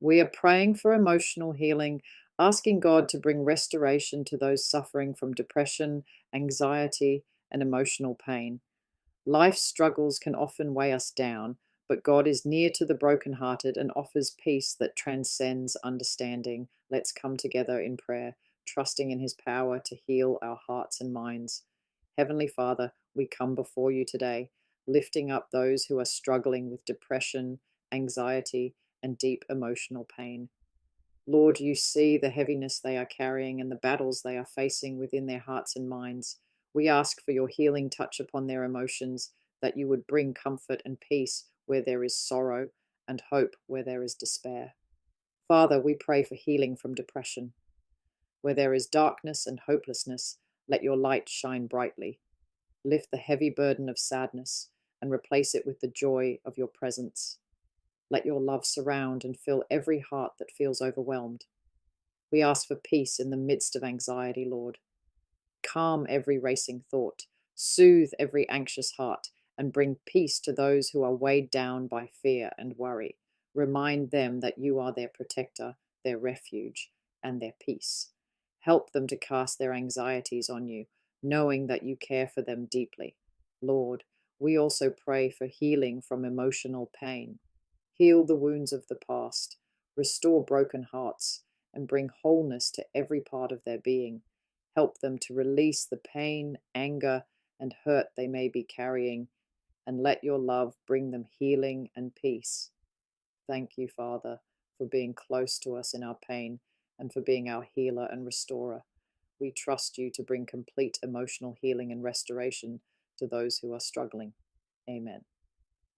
We are praying for emotional healing, asking God to bring restoration to those suffering from depression, anxiety, and emotional pain. Life's struggles can often weigh us down, but God is near to the brokenhearted and offers peace that transcends understanding. Let's come together in prayer, trusting in His power to heal our hearts and minds. Heavenly Father, we come before you today, lifting up those who are struggling with depression, anxiety, and deep emotional pain. Lord, you see the heaviness they are carrying and the battles they are facing within their hearts and minds. We ask for your healing touch upon their emotions, that you would bring comfort and peace where there is sorrow and hope where there is despair. Father, we pray for healing from depression. Where there is darkness and hopelessness, let your light shine brightly. Lift the heavy burden of sadness and replace it with the joy of your presence. Let your love surround and fill every heart that feels overwhelmed. We ask for peace in the midst of anxiety, Lord. Calm every racing thought, soothe every anxious heart, and bring peace to those who are weighed down by fear and worry. Remind them that you are their protector, their refuge, and their peace. Help them to cast their anxieties on you, knowing that you care for them deeply. Lord, we also pray for healing from emotional pain. Heal the wounds of the past, restore broken hearts, and bring wholeness to every part of their being. Help them to release the pain, anger, and hurt they may be carrying, and let your love bring them healing and peace. Thank you, Father, for being close to us in our pain and for being our healer and restorer. We trust you to bring complete emotional healing and restoration to those who are struggling. Amen.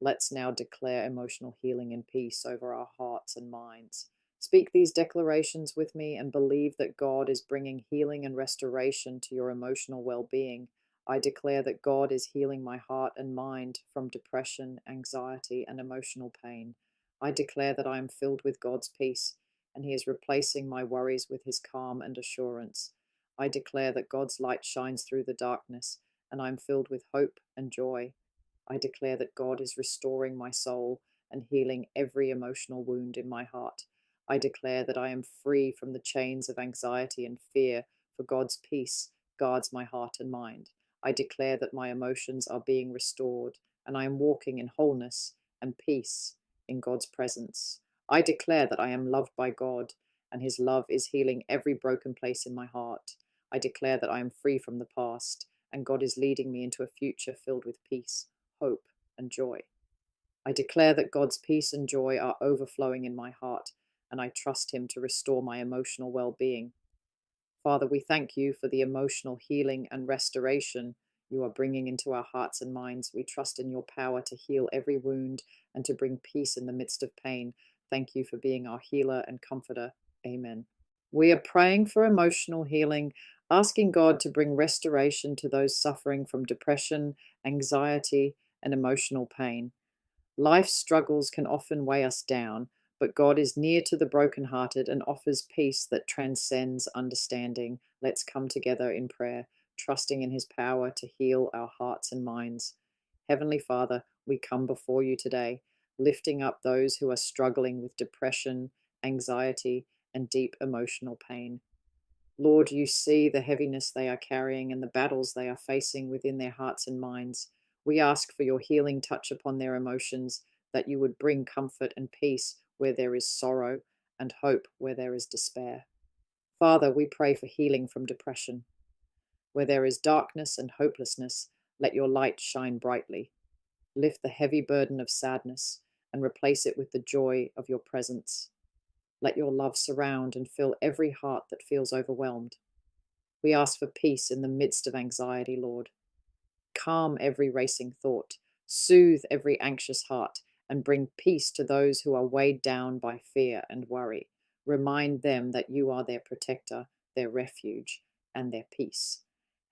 Let's now declare emotional healing and peace over our hearts and minds. Speak these declarations with me and believe that God is bringing healing and restoration to your emotional well being. I declare that God is healing my heart and mind from depression, anxiety, and emotional pain. I declare that I am filled with God's peace and He is replacing my worries with His calm and assurance. I declare that God's light shines through the darkness and I am filled with hope and joy. I declare that God is restoring my soul and healing every emotional wound in my heart. I declare that I am free from the chains of anxiety and fear, for God's peace guards my heart and mind. I declare that my emotions are being restored and I am walking in wholeness and peace in God's presence. I declare that I am loved by God and His love is healing every broken place in my heart. I declare that I am free from the past and God is leading me into a future filled with peace, hope, and joy. I declare that God's peace and joy are overflowing in my heart, and I trust Him to restore my emotional well being. Father, we thank you for the emotional healing and restoration you are bringing into our hearts and minds. We trust in your power to heal every wound and to bring peace in the midst of pain. Thank you for being our healer and comforter. Amen. We are praying for emotional healing, asking God to bring restoration to those suffering from depression, anxiety, and emotional pain. Life's struggles can often weigh us down, but God is near to the brokenhearted and offers peace that transcends understanding. Let's come together in prayer, trusting in His power to heal our hearts and minds. Heavenly Father, we come before you today, lifting up those who are struggling with depression, anxiety, and deep emotional pain. Lord, you see the heaviness they are carrying and the battles they are facing within their hearts and minds. We ask for your healing touch upon their emotions, that you would bring comfort and peace where there is sorrow and hope where there is despair. Father, we pray for healing from depression. Where there is darkness and hopelessness, let your light shine brightly. Lift the heavy burden of sadness and replace it with the joy of your presence. Let your love surround and fill every heart that feels overwhelmed. We ask for peace in the midst of anxiety, Lord. Calm every racing thought, soothe every anxious heart, and bring peace to those who are weighed down by fear and worry. Remind them that you are their protector, their refuge, and their peace.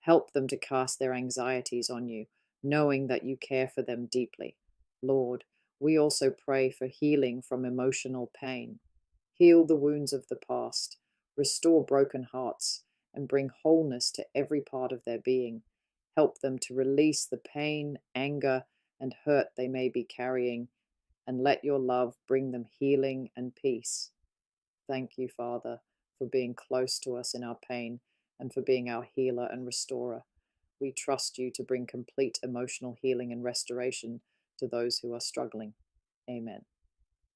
Help them to cast their anxieties on you, knowing that you care for them deeply. Lord, we also pray for healing from emotional pain. Heal the wounds of the past, restore broken hearts, and bring wholeness to every part of their being. Help them to release the pain, anger, and hurt they may be carrying, and let your love bring them healing and peace. Thank you, Father, for being close to us in our pain and for being our healer and restorer. We trust you to bring complete emotional healing and restoration to those who are struggling. Amen.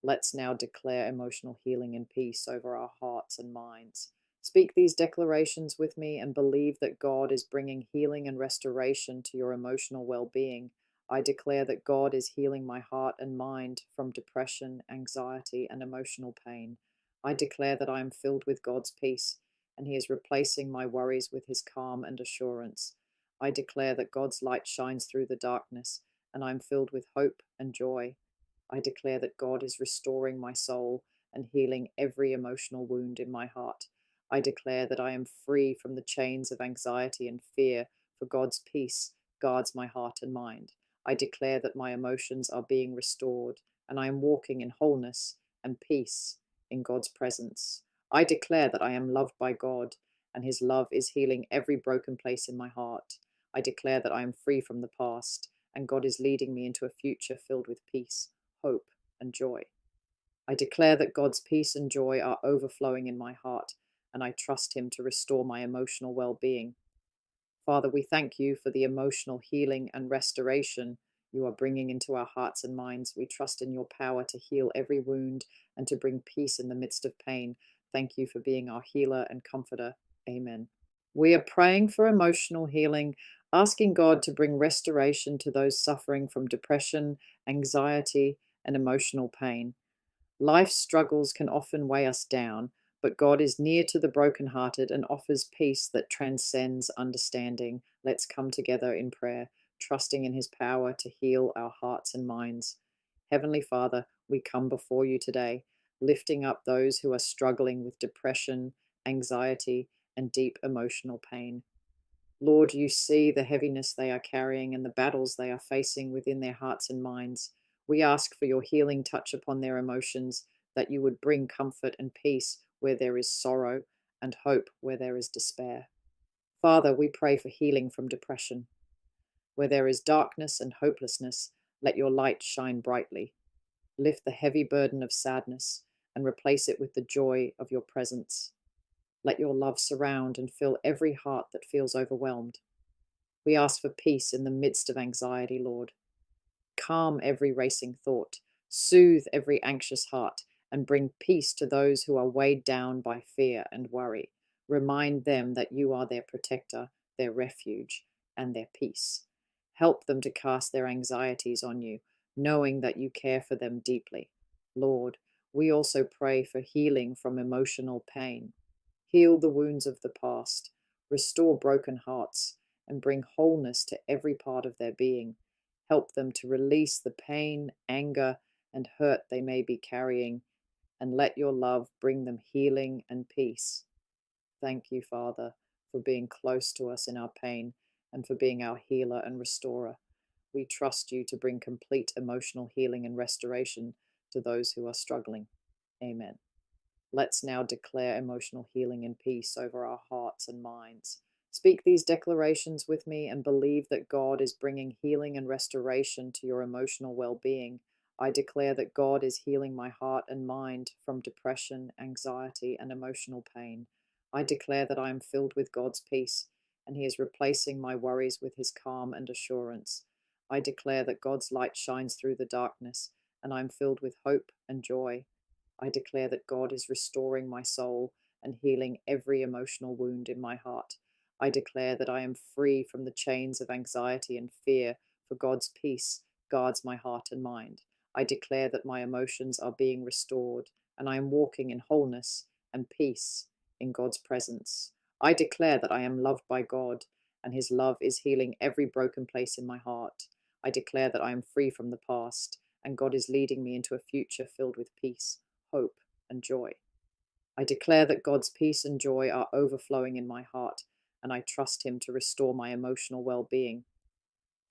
Let's now declare emotional healing and peace over our hearts and minds. Speak these declarations with me and believe that God is bringing healing and restoration to your emotional well being. I declare that God is healing my heart and mind from depression, anxiety, and emotional pain. I declare that I am filled with God's peace and He is replacing my worries with His calm and assurance. I declare that God's light shines through the darkness and I am filled with hope and joy. I declare that God is restoring my soul and healing every emotional wound in my heart. I declare that I am free from the chains of anxiety and fear, for God's peace guards my heart and mind. I declare that my emotions are being restored and I am walking in wholeness and peace in God's presence. I declare that I am loved by God and His love is healing every broken place in my heart. I declare that I am free from the past and God is leading me into a future filled with peace, hope, and joy. I declare that God's peace and joy are overflowing in my heart, and I trust Him to restore my emotional well being. Father, we thank you for the emotional healing and restoration you are bringing into our hearts and minds. We trust in your power to heal every wound and to bring peace in the midst of pain. Thank you for being our healer and comforter. Amen. We are praying for emotional healing, asking God to bring restoration to those suffering from depression, anxiety, and emotional pain. Life's struggles can often weigh us down, but God is near to the brokenhearted and offers peace that transcends understanding. Let's come together in prayer, trusting in His power to heal our hearts and minds. Heavenly Father, we come before you today, lifting up those who are struggling with depression, anxiety, and deep emotional pain. Lord, you see the heaviness they are carrying and the battles they are facing within their hearts and minds. We ask for your healing touch upon their emotions, that you would bring comfort and peace where there is sorrow and hope where there is despair. Father, we pray for healing from depression. Where there is darkness and hopelessness, let your light shine brightly. Lift the heavy burden of sadness and replace it with the joy of your presence. Let your love surround and fill every heart that feels overwhelmed. We ask for peace in the midst of anxiety, Lord. Calm every racing thought, soothe every anxious heart, and bring peace to those who are weighed down by fear and worry. Remind them that you are their protector, their refuge, and their peace. Help them to cast their anxieties on you, knowing that you care for them deeply. Lord, we also pray for healing from emotional pain. Heal the wounds of the past, restore broken hearts, and bring wholeness to every part of their being. Help them to release the pain, anger, and hurt they may be carrying, and let your love bring them healing and peace. Thank you, Father, for being close to us in our pain and for being our healer and restorer. We trust you to bring complete emotional healing and restoration to those who are struggling. Amen. Let's now declare emotional healing and peace over our hearts and minds. Speak these declarations with me and believe that God is bringing healing and restoration to your emotional well being. I declare that God is healing my heart and mind from depression, anxiety, and emotional pain. I declare that I am filled with God's peace and He is replacing my worries with His calm and assurance. I declare that God's light shines through the darkness and I am filled with hope and joy. I declare that God is restoring my soul and healing every emotional wound in my heart. I declare that I am free from the chains of anxiety and fear, for God's peace guards my heart and mind. I declare that my emotions are being restored and I am walking in wholeness and peace in God's presence. I declare that I am loved by God and His love is healing every broken place in my heart. I declare that I am free from the past and God is leading me into a future filled with peace, hope, and joy. I declare that God's peace and joy are overflowing in my heart, and I trust Him to restore my emotional well being.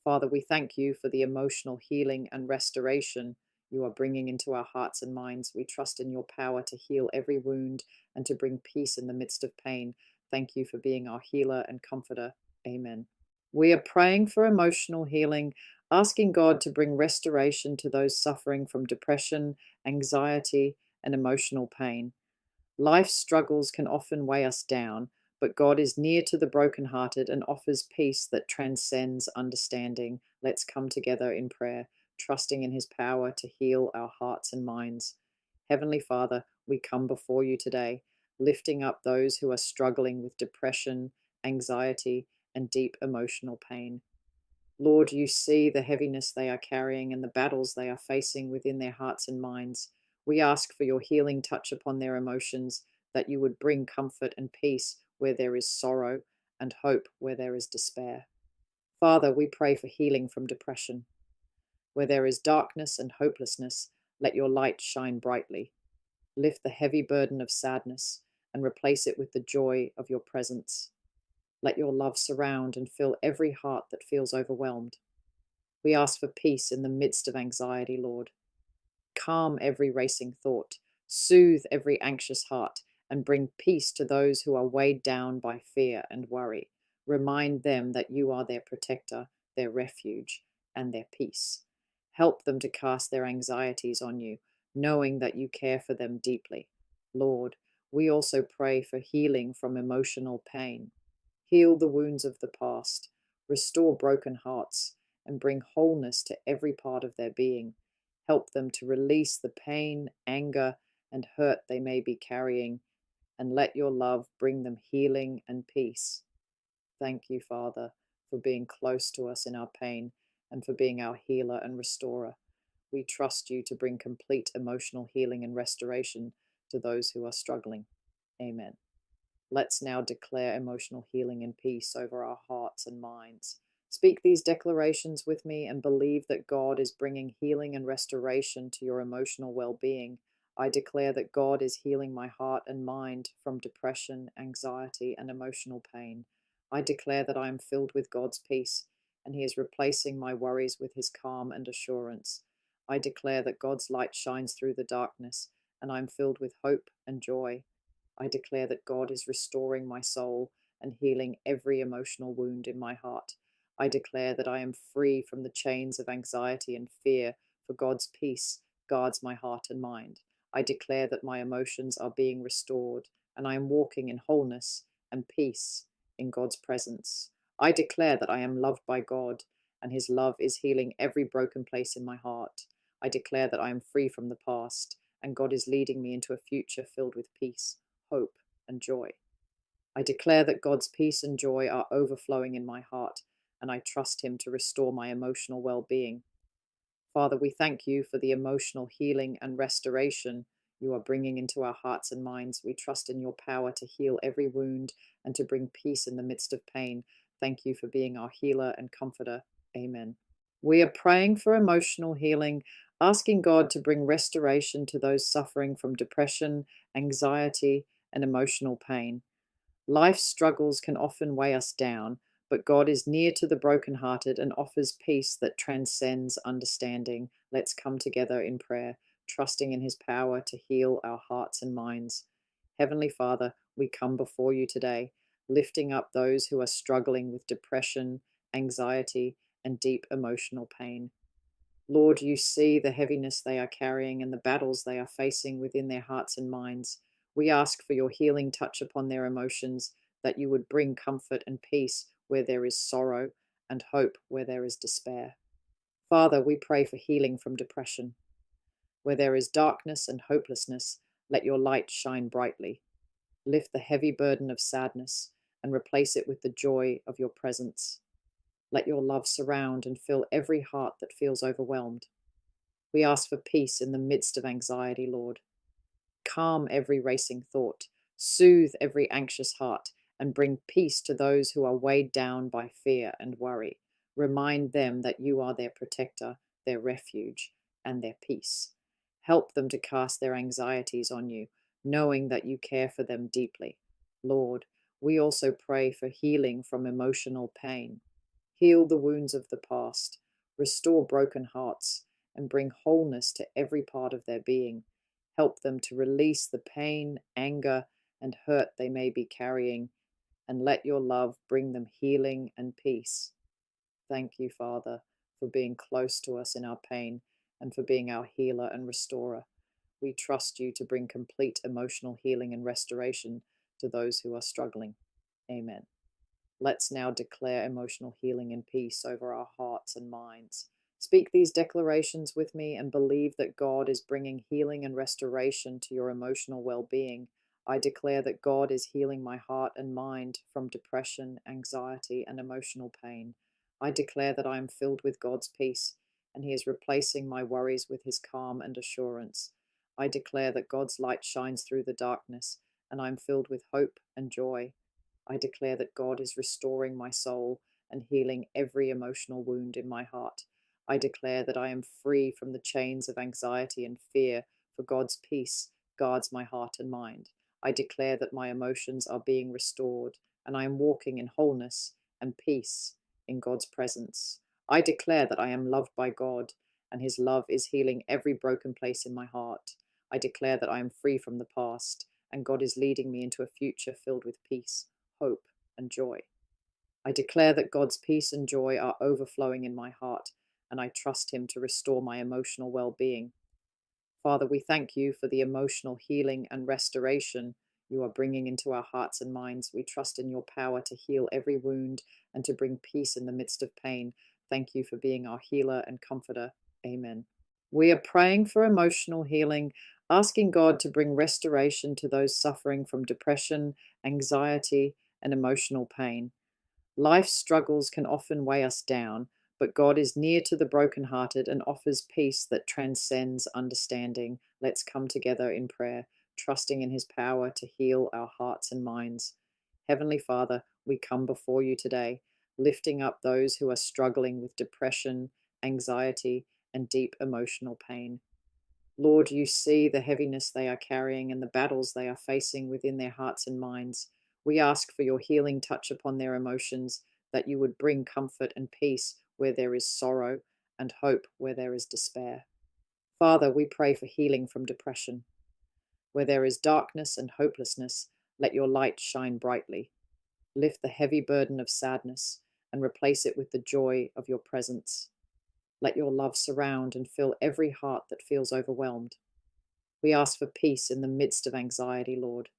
Father, we thank you for the emotional healing and restoration you are bringing into our hearts and minds. We trust in your power to heal every wound and to bring peace in the midst of pain. Thank you for being our healer and comforter. Amen. We are praying for emotional healing, asking God to bring restoration to those suffering from depression, anxiety, and emotional pain. Life's struggles can often weigh us down, but God is near to the brokenhearted and offers peace that transcends understanding. Let's come together in prayer, trusting in His power to heal our hearts and minds. Heavenly Father, we come before you today, lifting up those who are struggling with depression, anxiety, and deep emotional pain. Lord, you see the heaviness they are carrying and the battles they are facing within their hearts and minds. We ask for your healing touch upon their emotions, that you would bring comfort and peace where there is sorrow and hope where there is despair. Father, we pray for healing from depression. Where there is darkness and hopelessness, let your light shine brightly. Lift the heavy burden of sadness and replace it with the joy of your presence. Let your love surround and fill every heart that feels overwhelmed. We ask for peace in the midst of anxiety, Lord. Calm every racing thought, soothe every anxious heart, and bring peace to those who are weighed down by fear and worry. Remind them that you are their protector, their refuge, and their peace. Help them to cast their anxieties on you, knowing that you care for them deeply. Lord, we also pray for healing from emotional pain. Heal the wounds of the past, restore broken hearts, and bring wholeness to every part of their being. Help them to release the pain, anger, and hurt they may be carrying, and let your love bring them healing and peace. Thank you, Father, for being close to us in our pain and for being our healer and restorer. We trust you to bring complete emotional healing and restoration to those who are struggling. Amen. Let's now declare emotional healing and peace over our hearts and minds. Speak these declarations with me and believe that God is bringing healing and restoration to your emotional well being. I declare that God is healing my heart and mind from depression, anxiety, and emotional pain. I declare that I am filled with God's peace, and He is replacing my worries with His calm and assurance. I declare that God's light shines through the darkness, and I am filled with hope and joy. I declare that God is restoring my soul and healing every emotional wound in my heart. I declare that I am free from the chains of anxiety and fear, for God's peace guards my heart and mind. I declare that my emotions are being restored, and I am walking in wholeness and peace in God's presence. I declare that I am loved by God, and His love is healing every broken place in my heart. I declare that I am free from the past, and God is leading me into a future filled with peace, hope, and joy. I declare that God's peace and joy are overflowing in my heart, and I trust Him to restore my emotional well being. Father, we thank you for the emotional healing and restoration you are bringing into our hearts and minds. We trust in your power to heal every wound and to bring peace in the midst of pain. Thank you for being our healer and comforter. Amen. We are praying for emotional healing, asking God to bring restoration to those suffering from depression, anxiety, and emotional pain. Life's struggles can often weigh us down, but God is near to the brokenhearted and offers peace that transcends understanding. Let's come together in prayer, trusting in His power to heal our hearts and minds. Heavenly Father, we come before you today, lifting up those who are struggling with depression, anxiety, and deep emotional pain. Lord, you see the heaviness they are carrying and the battles they are facing within their hearts and minds. We ask for your healing touch upon their emotions, that you would bring comfort and peace where there is sorrow and hope where there is despair. Father, we pray for healing from depression. Where there is darkness and hopelessness, let your light shine brightly. Lift the heavy burden of sadness and replace it with the joy of your presence. Let your love surround and fill every heart that feels overwhelmed. We ask for peace in the midst of anxiety, Lord. Calm every racing thought, soothe every anxious heart, and bring peace to those who are weighed down by fear and worry. Remind them that you are their protector, their refuge, and their peace. Help them to cast their anxieties on you, knowing that you care for them deeply. Lord, we also pray for healing from emotional pain. Heal the wounds of the past, restore broken hearts, and bring wholeness to every part of their being. Help them to release the pain, anger, and hurt they may be carrying, and let your love bring them healing and peace. Thank you, Father, for being close to us in our pain and for being our healer and restorer. We trust you to bring complete emotional healing and restoration to those who are struggling. Amen. Let's now declare emotional healing and peace over our hearts and minds. Speak these declarations with me and believe that God is bringing healing and restoration to your emotional well being. I declare that God is healing my heart and mind from depression, anxiety, and emotional pain. I declare that I am filled with God's peace, and He is replacing my worries with His calm and assurance. I declare that God's light shines through the darkness, and I am filled with hope and joy. I declare that God is restoring my soul and healing every emotional wound in my heart. I declare that I am free from the chains of anxiety and fear, for God's peace guards my heart and mind. I declare that my emotions are being restored, and I am walking in wholeness and peace in God's presence. I declare that I am loved by God, and His love is healing every broken place in my heart. I declare that I am free from the past, and God is leading me into a future filled with peace, hope, and joy. I declare that God's peace and joy are overflowing in my heart, and I trust Him to restore my emotional well being. Father, we thank you for the emotional healing and restoration you are bringing into our hearts and minds. We trust in your power to heal every wound and to bring peace in the midst of pain. Thank you for being our healer and comforter. Amen. We are praying for emotional healing, asking God to bring restoration to those suffering from depression, anxiety, and emotional pain. Life's struggles can often weigh us down, but God is near to the brokenhearted and offers peace that transcends understanding. Let's come together in prayer, trusting in His power to heal our hearts and minds. Heavenly Father, we come before you today, lifting up those who are struggling with depression, anxiety, and deep emotional pain. Lord, you see the heaviness they are carrying and the battles they are facing within their hearts and minds. We ask for your healing touch upon their emotions, that you would bring comfort and peace where there is sorrow and hope where there is despair. Father, we pray for healing from depression. Where there is darkness and hopelessness, let your light shine brightly. Lift the heavy burden of sadness and replace it with the joy of your presence. Let your love surround and fill every heart that feels overwhelmed. We ask for peace in the midst of anxiety, Lord.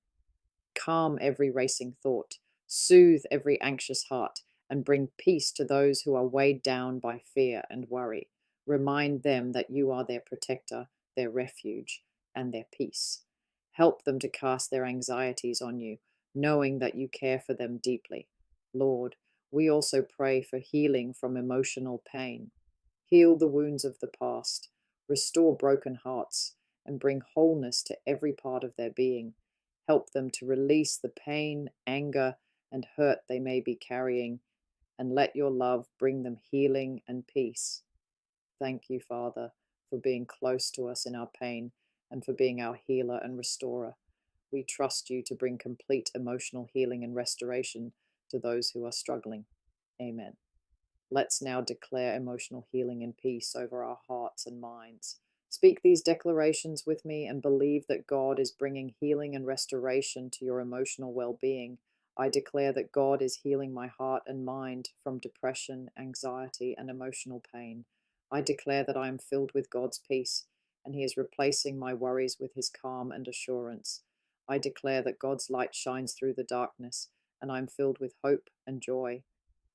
Calm every racing thought, soothe every anxious heart, and bring peace to those who are weighed down by fear and worry. Remind them that you are their protector, their refuge, and their peace. Help them to cast their anxieties on you, knowing that you care for them deeply. Lord, we also pray for healing from emotional pain. Heal the wounds of the past, restore broken hearts, and bring wholeness to every part of their being. Help them to release the pain, anger, and hurt they may be carrying, and let your love bring them healing and peace. Thank you, Father, for being close to us in our pain and for being our healer and restorer. We trust you to bring complete emotional healing and restoration to those who are struggling. Amen. Let's now declare emotional healing and peace over our hearts and minds. Speak these declarations with me and believe that God is bringing healing and restoration to your emotional well being. I declare that God is healing my heart and mind from depression, anxiety, and emotional pain. I declare that I am filled with God's peace, and He is replacing my worries with His calm and assurance. I declare that God's light shines through the darkness, and I am filled with hope and joy.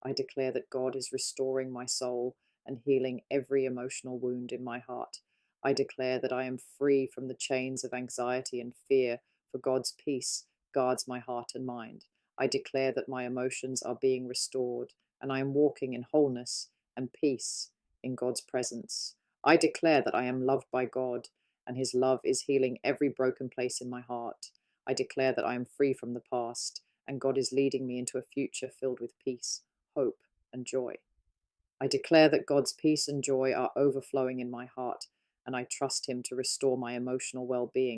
I declare that God is restoring my soul and healing every emotional wound in my heart. I declare that I am free from the chains of anxiety and fear, for God's peace guards my heart and mind. I declare that my emotions are being restored, and I am walking in wholeness and peace in God's presence. I declare that I am loved by God, and His love is healing every broken place in my heart. I declare that I am free from the past, and God is leading me into a future filled with peace, hope, and joy. I declare that God's peace and joy are overflowing in my heart, and I trust Him to restore my emotional well being.